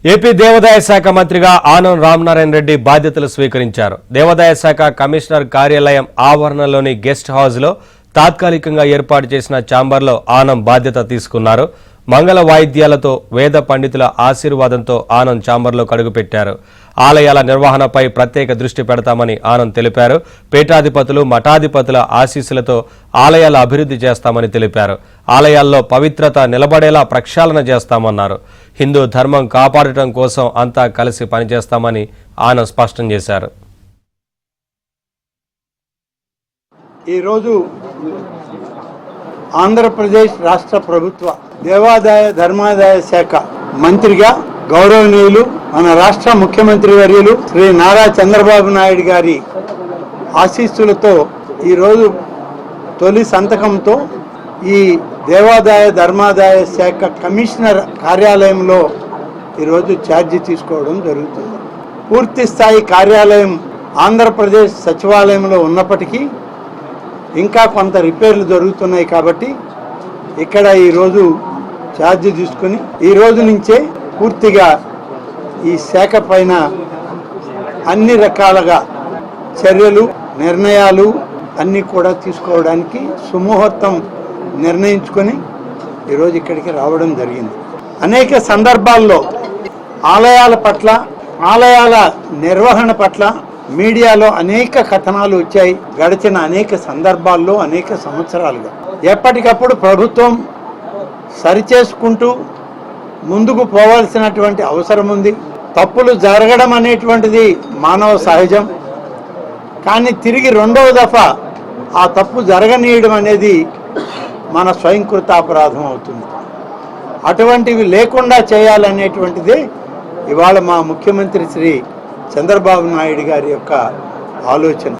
AP దేవాదాయ శాఖ మంత్రిగా ఆనం రామనారాయణ రెడ్డి బాధ్యతలు స్వీకరించారు. దేవాదాయ శాఖ కమిషనర్ కార్యాలయం ఆవరణలోని గెస్ట్ హౌస్లో తాత్కాలికంగా ఏర్పాటు చేసిన ఛాంబర్లో ఆనం బాధ్యత తీసుకున్నారు. మంగళ వాయిద్యాలతో వేద పండితుల ఆశీర్వాదంతో ఆనం ఛాంబర్లో కడుగుపెట్టారు. ఆలయాల నిర్వహణపై ప్రత్యేక దృష్టి పెడతామని ఆనం తెలిపారు. పీఠాధిపతులు మఠాధిపతుల ఆశీస్సులతో ఆలయాల అభివృద్ధి చేస్తామని తెలిపారు. ఆలయాల్లో పవిత్రత నిలబడేలా ప్రక్షాళన చేస్తామన్నారు. హిందూ ధర్మం కాపాడటం కోసం అంతా కలిసి పనిచేస్తామని ఆనం స్పష్టం చేశారు. ఈరోజు ఆంధ్రప్రదేశ్ రాష్ట్ర ప్రభుత్వ దేవాదాయ ధర్మాదాయ శాఖ మంత్రిగా గౌరవనీయులు మన రాష్ట్ర ముఖ్యమంత్రి వర్యులు శ్రీ నారా చంద్రబాబు నాయుడు గారి ఆశీస్సులతో ఈరోజు తొలి సంతకంతో ఈ దేవాదాయ ధర్మాదాయ శాఖ కమిషనర్ కార్యాలయంలో ఈరోజు ఛార్జీ తీసుకోవడం జరుగుతుంది. పూర్తి స్థాయి కార్యాలయం ఆంధ్రప్రదేశ్ సచివాలయంలో ఉన్నప్పటికీ ఇంకా కొంత రిపేర్లు జరుగుతున్నాయి కాబట్టి ఇక్కడ ఈరోజు ఛార్జీ తీసుకుని ఈ రోజు నుంచే పూర్తిగా ఈ శాఖ పైన అన్ని రకాలుగా చర్యలు నిర్ణయాలు అన్నీ కూడా తీసుకోవడానికి సుముహూర్తం నిర్ణయించుకొని ఈరోజు ఇక్కడికి రావడం జరిగింది. అనేక సందర్భాల్లో ఆలయాల పట్ల ఆలయాల నిర్వహణ పట్ల మీడియాలో అనేక కథనాలు వచ్చాయి. గడిచిన అనేక సందర్భాల్లో అనేక సంవత్సరాలుగా ఎప్పటికప్పుడు ప్రభుత్వం సరిచేసుకుంటూ ముందుకు పోవాల్సినటువంటి అవసరం ఉంది. తప్పులు జరగడం అనేటువంటిది మానవ సహజం. కానీ తిరిగి రెండవ దఫా ఆ తప్పు జరగనీయడం అనేది మన స్వయంకృత అపరాధం అవుతుంది. అటువంటివి లేకుండా చేయాలనేటువంటిదే ఇవాళ మా ముఖ్యమంత్రి శ్రీ చంద్రబాబు నాయుడు గారి యొక్క ఆలోచన.